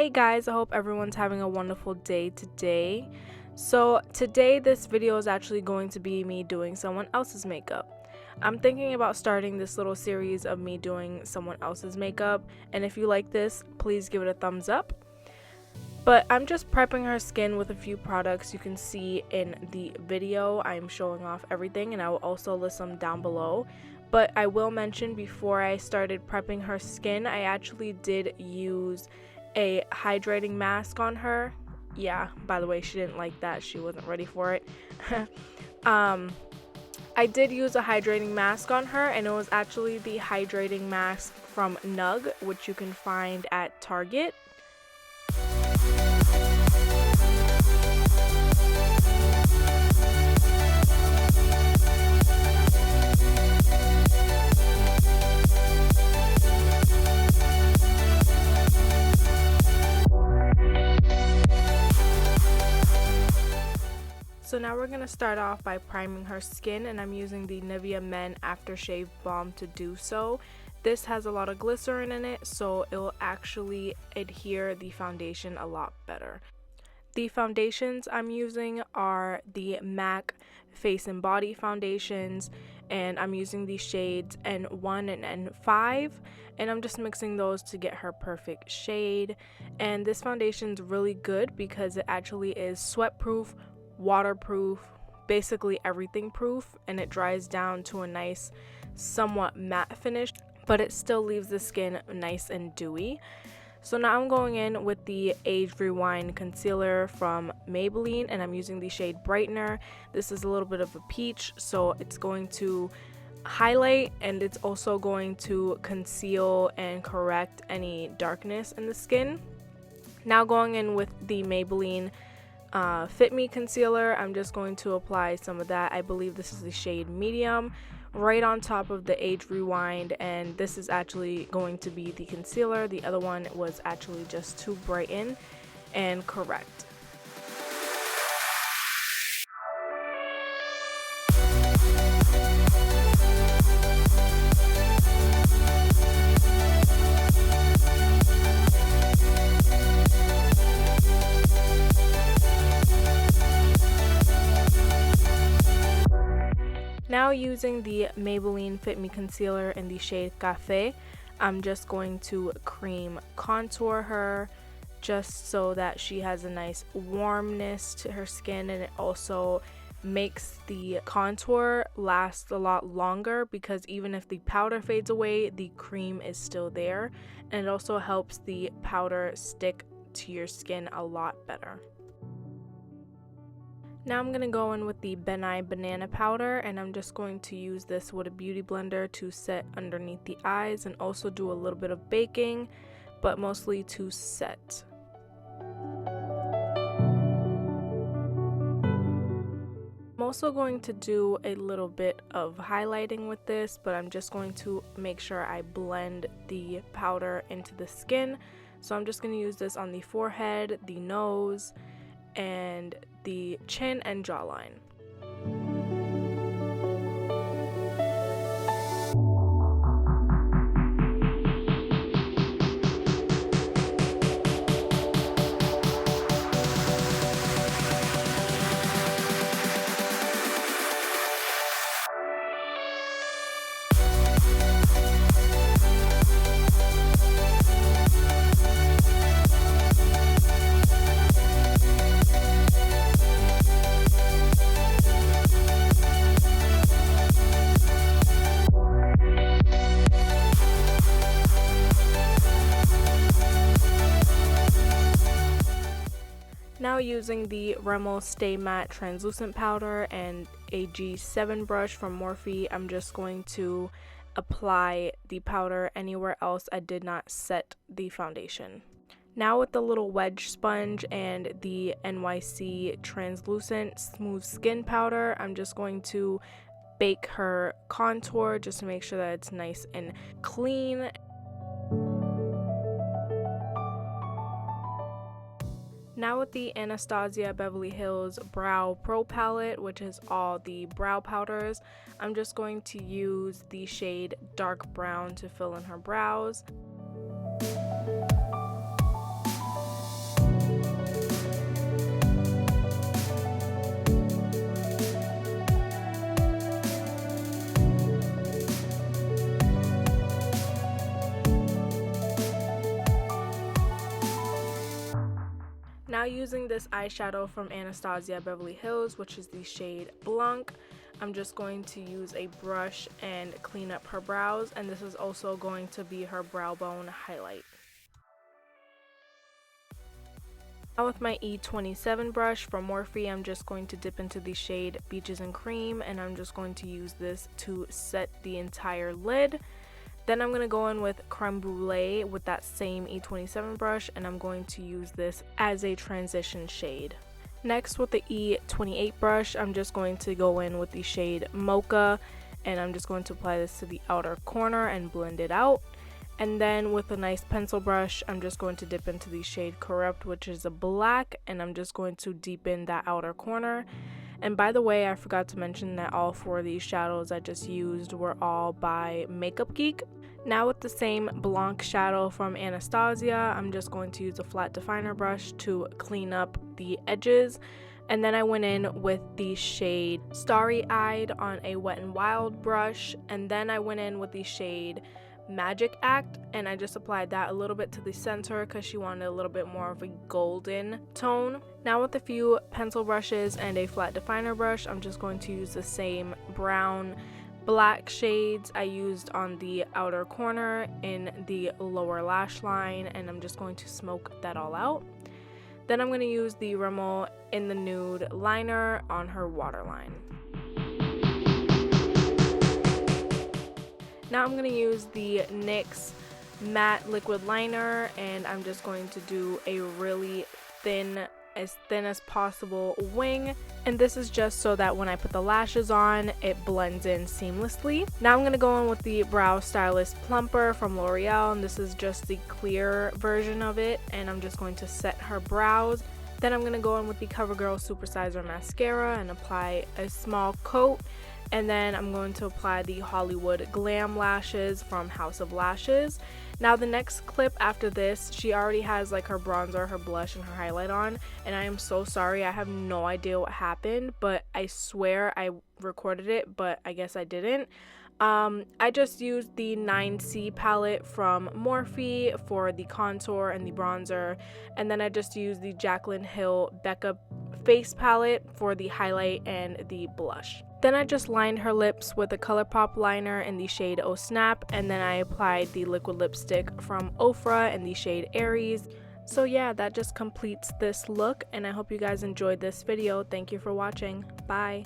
Hey guys, I hope everyone's having a wonderful day today. So today this video is actually going to be me doing someone else's makeup. I'm thinking about starting this little series of me doing someone else's makeup, and if you like this, please give it a thumbs up. But I'm just prepping her skin with a few products you can see in the video. I'm showing off everything and I will also list them down below. But I will mention before I started prepping her skin, I actually did use a hydrating mask on her. Yeah, by the way, she didn't like that. She wasn't ready for it. I did use a hydrating mask on her, and it was actually the hydrating mask from Nugg, which you can find at Target. So now we're going to start off by priming her skin, and I'm using the Nivea Men Aftershave Balm to do so. This has a lot of glycerin in it, so it will actually adhere the foundation a lot better. The foundations I'm using are the MAC Face and Body foundations, and I'm using the shades N1 and N5, and I'm just mixing those to get her perfect shade. And this foundation is really good because it actually is sweat proof, waterproof, basically everything proof, and it dries down to a nice somewhat matte finish, but it still leaves the skin nice and dewy. So now I'm going in with the Age Rewind concealer from Maybelline, and I'm using the shade Brightener. This is a little bit of a peach, so it's going to highlight and it's also going to conceal and correct any darkness in the skin. Now going in with the Maybelline Fit Me concealer, I'm just going to apply some of that. I believe this is the shade Medium, right on top of the Age Rewind, and this is actually going to be the concealer. The other one was actually just to brighten and correct. Now using the Maybelline Fit Me concealer in the shade Cafe, I'm just going to cream contour her just so that she has a nice warmness to her skin, and it also makes the contour last a lot longer because even if the powder fades away, the cream is still there, and it also helps the powder stick to your skin a lot better. Now I'm going to go in with the Ben Nye Banana Powder, and I'm just going to use this with a beauty blender to set underneath the eyes and also do a little bit of baking, but mostly to set. I'm also going to do a little bit of highlighting with this, but I'm just going to make sure I blend the powder into the skin. So I'm just going to use this on the forehead, the nose, and the chin and jawline. Now using the Rimmel Stay Matte Translucent Powder and a G7 brush from Morphe, I'm just going to apply the powder anywhere else I did not set the foundation. Now with the little wedge sponge and the NYC Translucent Smooth Skin Powder, I'm just going to bake her contour just to make sure that it's nice and clean. Now with the Anastasia Beverly Hills Brow Pro Palette, which is all the brow powders, I'm just going to use the shade Dark Brown to fill in her brows. Now using this eyeshadow from Anastasia Beverly Hills, which is the shade Blanc, I'm just going to use a brush and clean up her brows, and this is also going to be her brow bone highlight. Now with my E27 brush from Morphe, I'm just going to dip into the shade Beaches and Cream, and I'm just going to use this to set the entire lid. Then I'm going to go in with Creme Brulee with that same E27 brush, and I'm going to use this as a transition shade. Next, with the E28 brush, I'm just going to go in with the shade Mocha, and I'm just going to apply this to the outer corner and blend it out. And then with a nice pencil brush, I'm just going to dip into the shade Corrupt, which is a black, and I'm just going to deepen that outer corner. And by the way, I forgot to mention that all four of these shadows I just used were all by Makeup Geek. Now with the same Blanc shadow from Anastasia, I'm just going to use a flat definer brush to clean up the edges. And then I went in with the shade Starry Eyed on a Wet n Wild brush. And then I went in with the shade Magic Act, and I just applied that a little bit to the center because she wanted a little bit more of a golden tone. Now with a few pencil brushes and a flat definer brush, I'm just going to use the same brown black shades I used on the outer corner in the lower lash line, and I'm just going to smoke that all out. Then I'm going to use the Rimmel in the Nude liner on her waterline. Now I'm going to use the NYX matte liquid liner, and I'm just going to do a really thin as possible wing, and this is just so that when I put the lashes on, it blends in seamlessly. Now I'm going to go in with the Brow Stylist Plumper from L'Oreal, and this is just the clear version of it, and I'm just going to set her brows. Then I'm going to go in with the CoverGirl Supersizer Mascara and apply a small coat. And then I'm going to apply the Hollywood Glam Lashes from House of Lashes. Now the next clip after this, she already has like her bronzer, her blush, and her highlight on. And I am so sorry, I have no idea what happened, but I swear I recorded it, but I guess I didn't. I just used the 9C palette from Morphe for the contour and the bronzer, and then I just used the Jaclyn Hill Becca face palette for the highlight and the blush. Then I just lined her lips with a ColourPop liner in the shade Oh Snap, and then I applied the liquid lipstick from Ofra in the shade Aries. So yeah, that just completes this look, and I hope you guys enjoyed this video. Thank you for watching. Bye!